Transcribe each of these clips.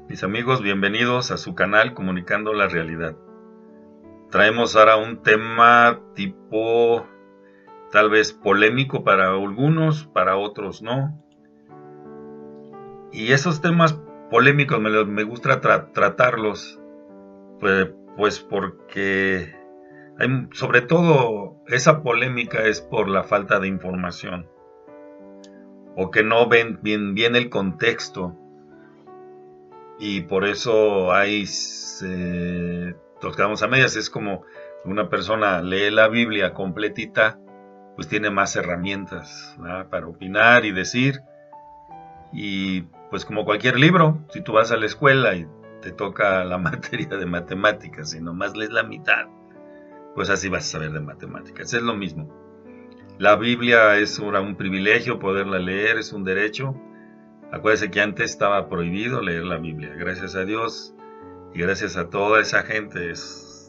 Mis amigos, bienvenidos a su canal Comunicando la Realidad. Traemos ahora un tema tipo tal vez polémico para algunos, para otros no. Y esos temas polémicos me gusta tratarlos, pues porque sobre todo esa polémica es por la falta de información o que no ven bien el contexto. Y por eso nos quedamos a medias. Es como una persona lee la Biblia completita, pues tiene más herramientas, ¿verdad?, para opinar y decir. Y pues como cualquier libro, si tú vas a la escuela y te toca la materia de matemáticas y nomás lees la mitad, pues así vas a saber de matemáticas. Es lo mismo. La Biblia es un privilegio poderla leer, es un derecho. Acuérdense que antes estaba prohibido leer la Biblia. Gracias a Dios y gracias a toda esa gente,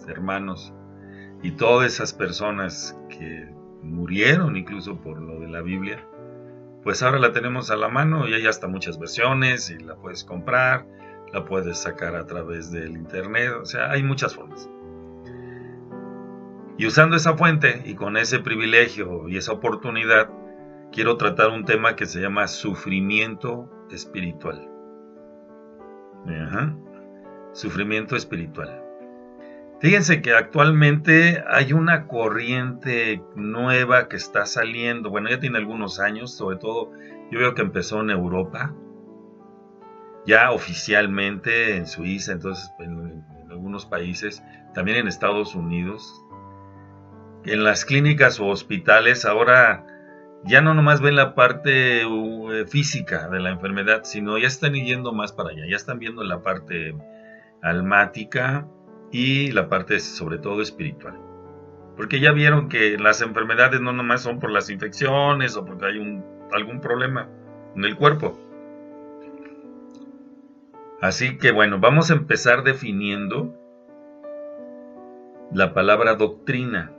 hermanos, y todas esas personas que murieron incluso por lo de la Biblia, pues ahora la tenemos a la mano y hay hasta muchas versiones y la puedes comprar, la puedes sacar a través del internet, o sea, hay muchas formas. Y usando esa fuente y con ese privilegio y esa oportunidad, quiero tratar un tema que se llama sufrimiento espiritual. Sufrimiento espiritual. Fíjense que actualmente hay una corriente nueva que está saliendo. Bueno, ya tiene algunos años, sobre todo yo veo que empezó en Europa, ya oficialmente en Suiza, entonces en algunos países, también en Estados Unidos. En las clínicas o hospitales ahora ya no nomás ven la parte física de la enfermedad, sino ya están yendo más para allá, ya están viendo la parte almática y la parte sobre todo espiritual. Porque ya vieron que las enfermedades no nomás son por las infecciones o porque hay algún problema en el cuerpo. Así que bueno, vamos a empezar definiendo la palabra doctrina.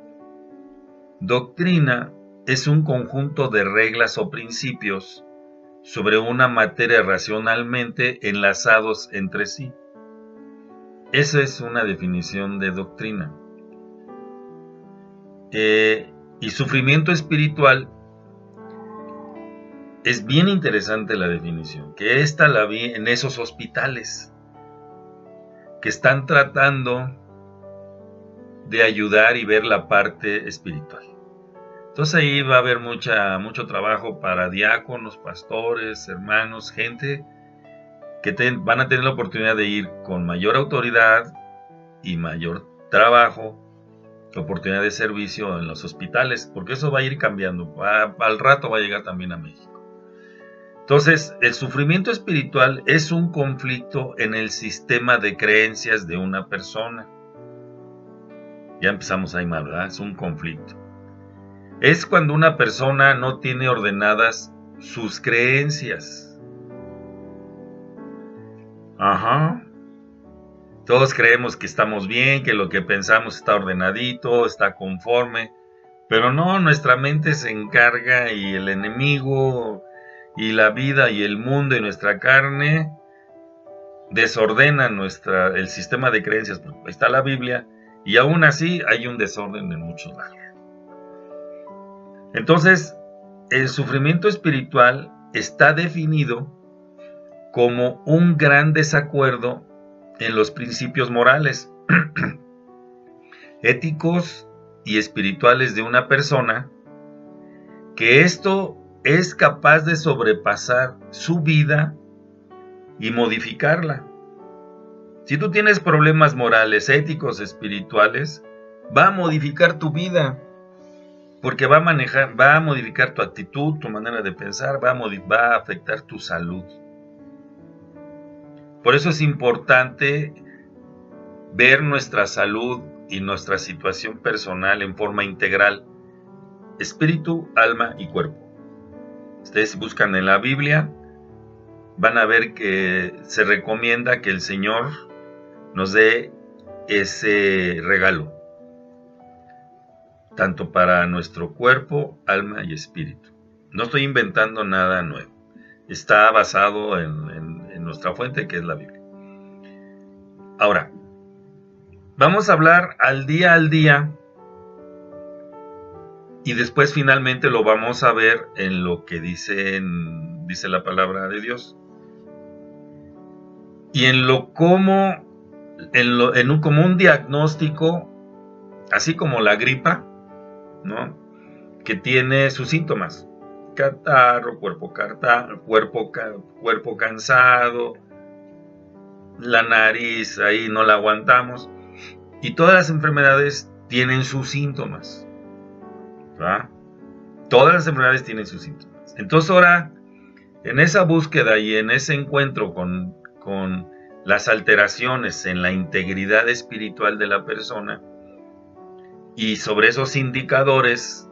Doctrina es un conjunto de reglas o principios sobre una materia racionalmente enlazados entre sí. Esa es una definición de doctrina. Y sufrimiento espiritual, es bien interesante la definición, que esta la vi en esos hospitales que están tratando de ayudar y ver la parte espiritual. Entonces ahí va a haber mucho trabajo para diáconos, pastores, hermanos, gente que van a tener la oportunidad de ir con mayor autoridad y mayor trabajo, oportunidad de servicio en los hospitales, porque eso va a ir cambiando, al rato va a llegar también a México. Entonces, el sufrimiento espiritual es un conflicto en el sistema de creencias de una persona. Ya empezamos ahí mal, ¿verdad? Es un conflicto. Es cuando una persona no tiene ordenadas sus creencias. Todos creemos que estamos bien, que lo que pensamos está ordenadito, está conforme, pero no, nuestra mente se encarga y el enemigo y la vida y el mundo y nuestra carne desordenan el sistema de creencias. Ahí está la Biblia y aún así hay un desorden en muchos lados. Entonces, el sufrimiento espiritual está definido como un gran desacuerdo en los principios morales, éticos y espirituales de una persona, que esto es capaz de sobrepasar su vida y modificarla. Si tú tienes problemas morales, éticos, espirituales, va a modificar tu vida, porque va a modificar tu actitud, tu manera de pensar, va a afectar tu salud. Por eso es importante ver nuestra salud y nuestra situación personal en forma integral, espíritu, alma y cuerpo. Ustedes buscan en la Biblia, van a ver que se recomienda que el Señor nos dé ese regalo, tanto para nuestro cuerpo, alma y espíritu. No estoy inventando nada nuevo. Está basado en nuestra fuente, que es la Biblia. Ahora, vamos a hablar al día, y después finalmente lo vamos a ver en lo que dice la palabra de Dios. Y como un diagnóstico, así como la gripa, ¿no? Que tiene sus síntomas: catarro, cuerpo cansado, la nariz ahí no la aguantamos, y todas las enfermedades tienen sus síntomas, ¿verdad? Todas las enfermedades tienen sus síntomas. Entonces ahora, en esa búsqueda y en ese encuentro con las alteraciones en la integridad espiritual de la persona, y sobre esos indicadores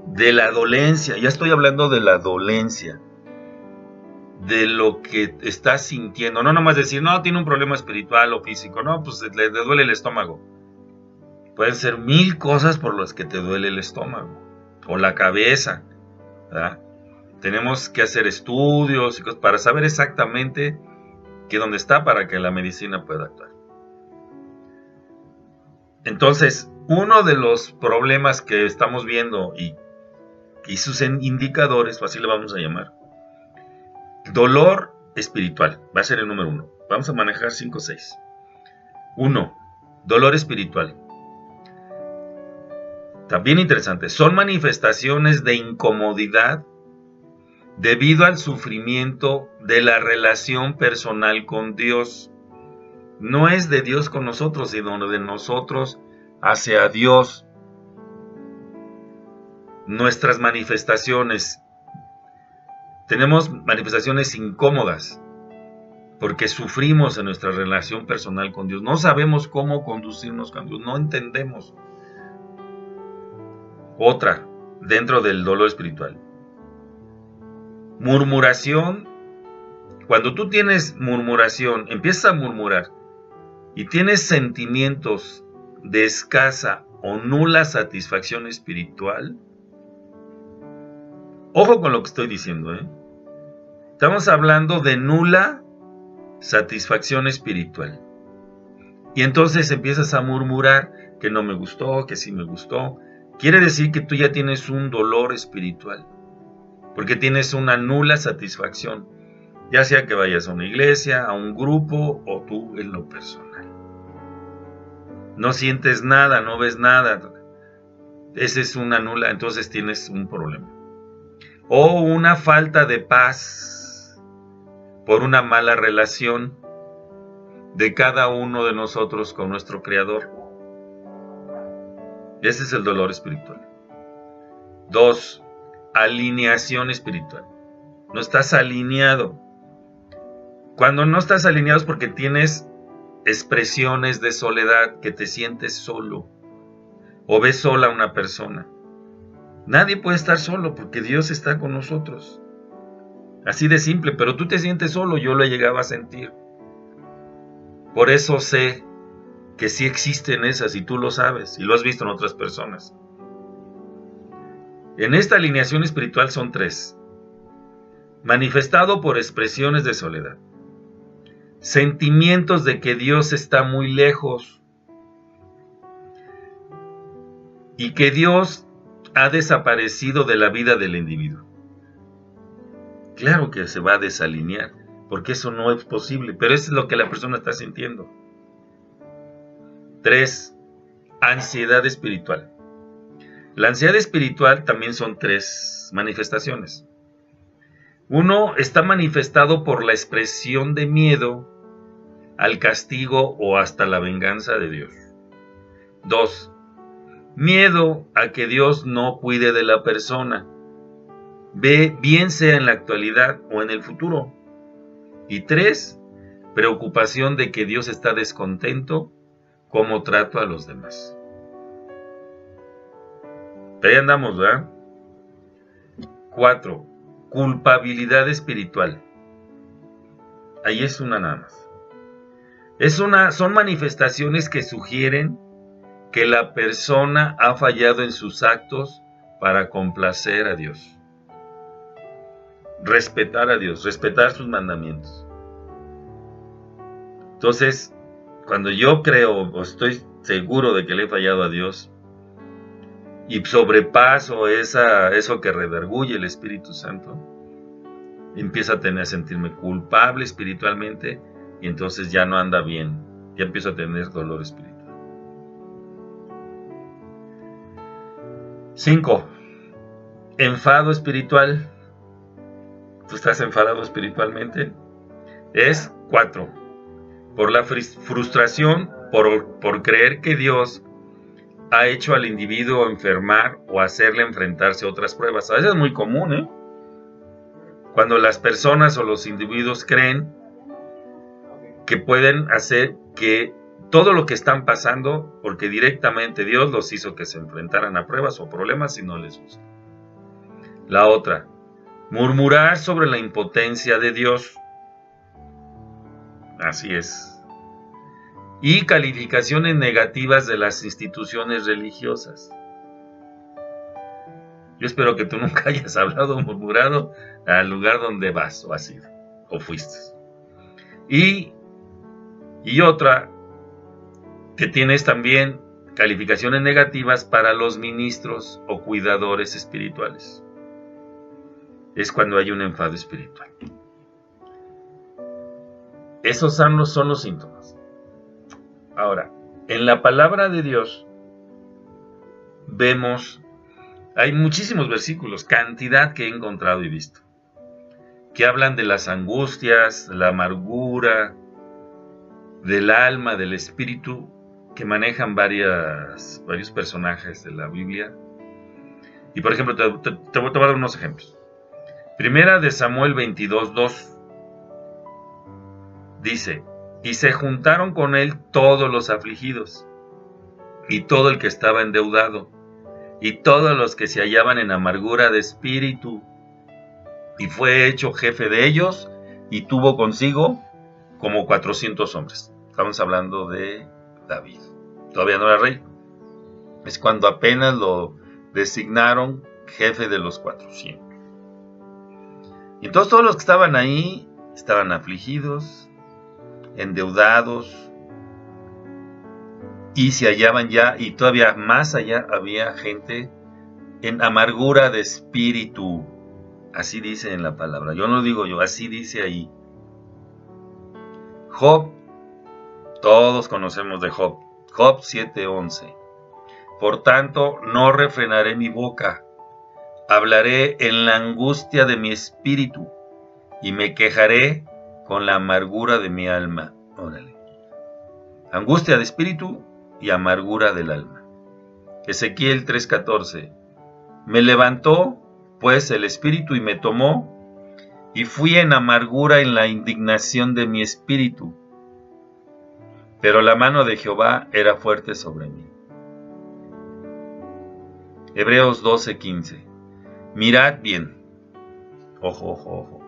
de la dolencia, ya estoy hablando de la dolencia, de lo que estás sintiendo, no nomás decir, no, tiene un problema espiritual o físico, no, pues le duele el estómago. Pueden ser 1000 cosas por las que te duele el estómago, o la cabeza, ¿verdad? Tenemos que hacer estudios y cosas para saber exactamente dónde está, para que la medicina pueda actuar. Entonces, uno de los problemas que estamos viendo y sus indicadores, así le vamos a llamar, dolor espiritual, va a ser el número 1. Vamos a manejar 5 o 6. 1. Dolor espiritual. También interesante. Son manifestaciones de incomodidad debido al sufrimiento de la relación personal con Dios. No es de Dios con nosotros, sino de nosotros hacia Dios. Nuestras manifestaciones, tenemos manifestaciones incómodas porque sufrimos en nuestra relación personal con Dios. No sabemos cómo conducirnos con Dios, no entendemos. Otra, dentro del dolor espiritual. Murmuración. Cuando tú tienes murmuración, empiezas a murmurar y tienes sentimientos de escasa o nula satisfacción espiritual. Ojo con lo que estoy diciendo, ¿eh? Estamos hablando de nula satisfacción espiritual. Y entonces empiezas a murmurar que no me gustó, que sí me gustó. Quiere decir que tú ya tienes un dolor espiritual, porque tienes una nula satisfacción, ya sea que vayas a una iglesia, a un grupo o tú en lo personal. No sientes nada, no ves nada. Esa es una nula, entonces tienes un problema. O una falta de paz por una mala relación de cada uno de nosotros con nuestro Creador. Ese es el dolor espiritual. 2. Alineación espiritual. No estás alineado. Cuando no estás alineado es porque tienes expresiones de soledad, que te sientes solo o ves sola a una persona. Nadie puede estar solo porque Dios está con nosotros. Así de simple, pero tú te sientes solo, yo lo llegaba a sentir. Por eso sé que sí existen esas, y tú lo sabes, y lo has visto en otras personas. En esta alineación espiritual son 3. Manifestado por expresiones de soledad. Sentimientos de que Dios está muy lejos y que Dios ha desaparecido de la vida del individuo. Claro que se va a desalinear, porque eso no es posible, pero eso es lo que la persona está sintiendo. 3. Ansiedad espiritual. La ansiedad espiritual también son 3 manifestaciones. 1. Está manifestado por la expresión de miedo al castigo o hasta la venganza de Dios. 2. Miedo a que Dios no cuide de la persona, bien sea en la actualidad o en el futuro. Y 3. Preocupación de que Dios está descontento como trato a los demás. Ahí andamos, ¿verdad? 4. Culpabilidad espiritual. Ahí es una nada más. Son manifestaciones que sugieren que la persona ha fallado en sus actos para complacer a Dios. Respetar a Dios, respetar sus mandamientos. Entonces, cuando yo creo o estoy seguro de que le he fallado a Dios y sobrepaso eso que redarguye el Espíritu Santo, empiezo a sentirme culpable espiritualmente y entonces ya no anda bien, ya empiezo a tener dolor espiritual. 5. Enfado espiritual. ¿Tú estás enfadado espiritualmente? Es 4. Por la frustración, por creer que Dios ha hecho al individuo enfermar o hacerle enfrentarse a otras pruebas. A veces es muy común, ¿eh? Cuando las personas o los individuos creen que pueden hacer que todo lo que están pasando, porque directamente Dios los hizo que se enfrentaran a pruebas o problemas si no les gusta. La otra, murmurar sobre la impotencia de Dios. Así es. Y calificaciones negativas de las instituciones religiosas. Yo espero que tú nunca hayas hablado o murmurado al lugar donde vas o has ido o fuiste. Y otra, que tienes también calificaciones negativas para los ministros o cuidadores espirituales. Es cuando hay un enfado espiritual. Esos son los síntomas. Ahora, en la palabra de Dios vemos, hay muchísimos versículos, cantidad que he encontrado y visto, que hablan de las angustias, la amargura, del alma, del espíritu, que manejan varios personajes de la Biblia. Y por ejemplo, te voy a dar unos ejemplos. Primera de Samuel 22:2 dice: y se juntaron con él todos los afligidos, y todo el que estaba endeudado, y todos los que se hallaban en amargura de espíritu, y fue hecho jefe de ellos, y tuvo consigo como 400 hombres. Estamos hablando de David. Todavía no era rey. Es cuando apenas lo designaron jefe de los 400. Y entonces todos los que estaban ahí estaban afligidos, endeudados, y se hallaban ya, y todavía más allá había gente en amargura de espíritu. Así dice en la palabra. Yo no lo digo yo, así dice ahí. Job, todos conocemos de Job. Job 7:11. Por tanto, no refrenaré mi boca, hablaré en la angustia de mi espíritu, y me quejaré con la amargura de mi alma. Órale. Angustia de espíritu y amargura del alma. Ezequiel 3:14. Me levantó, pues, el espíritu y me tomó, y fui en amargura en la indignación de mi espíritu. Pero la mano de Jehová era fuerte sobre mí. Hebreos 12:15. Mirad bien. Ojo, ojo, ojo.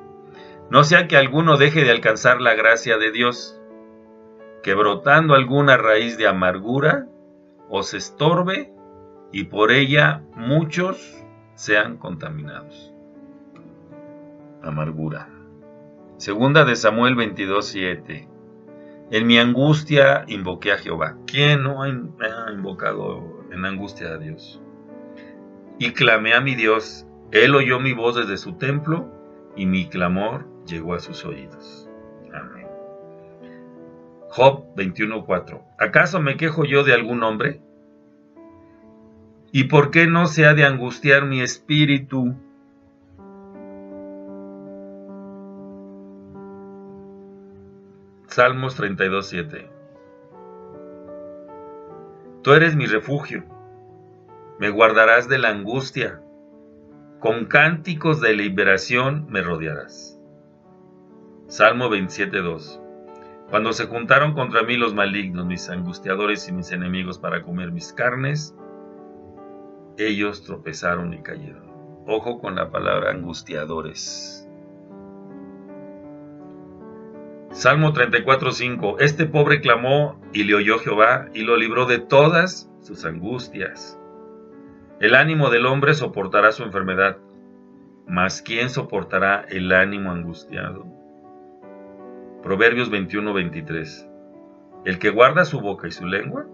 No sea que alguno deje de alcanzar la gracia de Dios, que brotando alguna raíz de amargura os estorbe, y por ella muchos sean contaminados. Amargura. Segunda de Samuel 22:7. En mi angustia invoqué a Jehová. ¿Quién no ha invocado en angustia a Dios? Y clamé a mi Dios. Él oyó mi voz desde su templo, y mi clamor llegó a sus oídos. Amén. Job 21:4. ¿Acaso me quejo yo de algún hombre? ¿Y por qué no se ha de angustiar mi espíritu? Salmos 32:7. Tú eres mi refugio, me guardarás de la angustia, con cánticos de liberación me rodearás. Salmo 27:2. Cuando se juntaron contra mí los malignos, mis angustiadores y mis enemigos para comer mis carnes, ellos tropezaron y cayeron. Ojo con la palabra angustiadores. Salmo 34:5. Este pobre clamó y le oyó Jehová y lo libró de todas sus angustias. El ánimo del hombre soportará su enfermedad, mas ¿quién soportará el ánimo angustiado? Proverbios 21:23. El que guarda su boca y su lengua,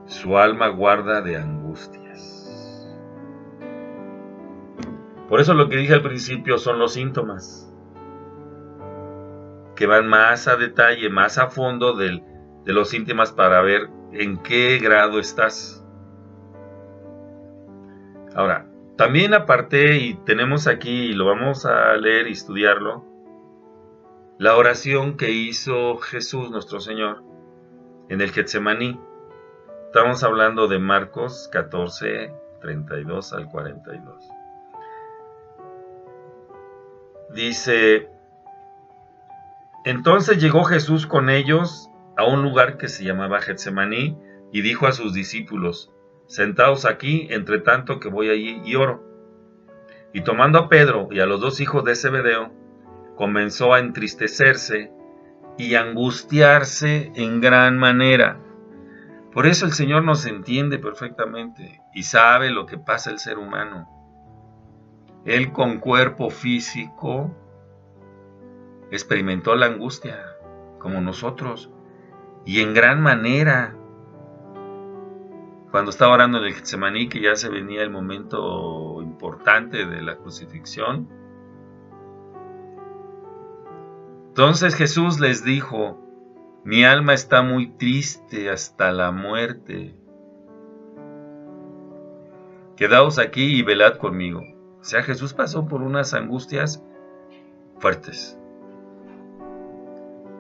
su alma guarda de angustias. Por eso lo que dije al principio son los síntomas, que van más a detalle, más a fondo de los síntomas para ver en qué grado estás. Ahora, también aparté, y tenemos aquí, y lo vamos a leer y estudiarlo, la oración que hizo Jesús nuestro Señor en el Getsemaní. Estamos hablando de Marcos 14, 32 al 42. Dice: entonces llegó Jesús con ellos a un lugar que se llamaba Getsemaní, y dijo a sus discípulos: sentaos aquí, entre tanto que voy allí y oro. Y tomando a Pedro y a los dos hijos de Zebedeo, comenzó a entristecerse y angustiarse en gran manera. Por eso el Señor nos entiende perfectamente y sabe lo que pasa el ser humano. Él, con cuerpo físico, experimentó la angustia, como nosotros, y en gran manera. Cuando estaba orando en el Getsemaní, que ya se venía el momento importante de la crucifixión, entonces Jesús les dijo: mi alma está muy triste hasta la muerte. Quedaos aquí y velad conmigo. O sea, Jesús pasó por unas angustias fuertes.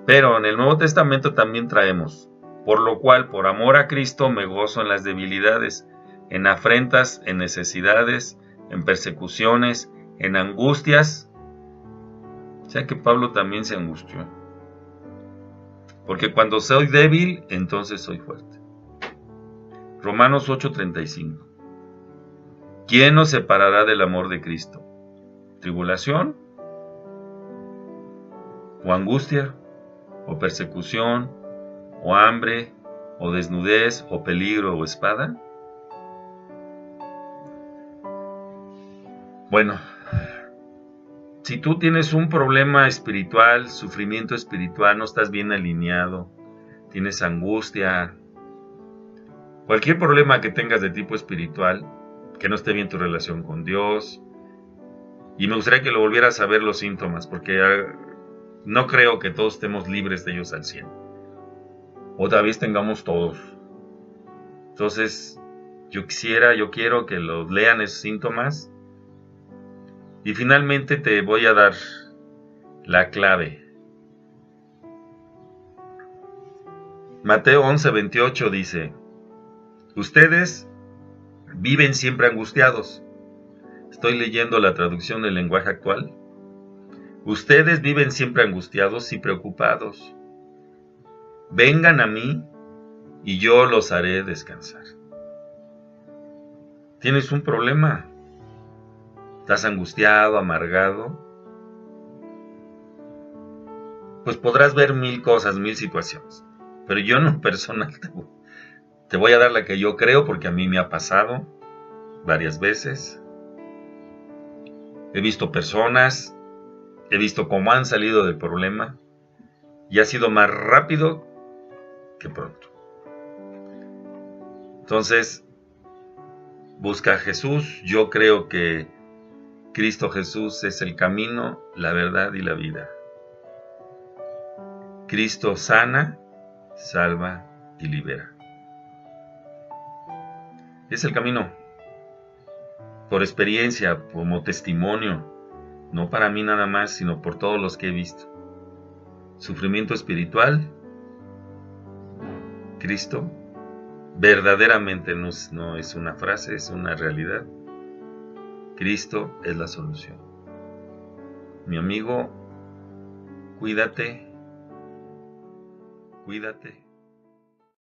Pero en el Nuevo Testamento también traemos: por lo cual, por amor a Cristo, me gozo en las debilidades, en afrentas, en necesidades, en persecuciones, en angustias. O sea que Pablo también se angustió. Porque cuando soy débil, entonces soy fuerte. Romanos 8:35. ¿Quién nos separará del amor de Cristo? ¿Tribulación? ¿O angustia? ¿O persecución? ¿O hambre? ¿O desnudez? ¿O peligro? ¿O espada? Bueno, si tú tienes un problema espiritual, sufrimiento espiritual, no estás bien alineado, tienes angustia, cualquier problema que tengas de tipo espiritual, que no esté bien tu relación con Dios, y me gustaría que lo volvieras a ver los síntomas, porque no creo que todos estemos libres de ellos al 100, o tal vez tengamos todos. Entonces, yo quiero que los lean esos síntomas. Y finalmente te voy a dar la clave. Mateo 11:28 dice: ustedes viven siempre angustiados. Estoy leyendo la traducción del lenguaje actual. Ustedes viven siempre angustiados y preocupados. Vengan a mí y yo los haré descansar. ¿Tienes un problema? ¿Estás angustiado, amargado? Pues podrás ver 1000 cosas, 1000 situaciones. Pero yo en lo personal te voy a dar la que yo creo, porque a mí me ha pasado varias veces. He visto personas, he visto cómo han salido del problema, y ha sido más rápido que pronto. Entonces, busca a Jesús. Yo creo que Cristo Jesús es el camino, la verdad y la vida. Cristo sana, salva y libera. Es el camino. Por experiencia, como testimonio, no para mí nada más, sino por todos los que he visto. Sufrimiento espiritual, Cristo, verdaderamente no es una frase, es una realidad. Cristo es la solución. Mi amigo, cuídate, cuídate.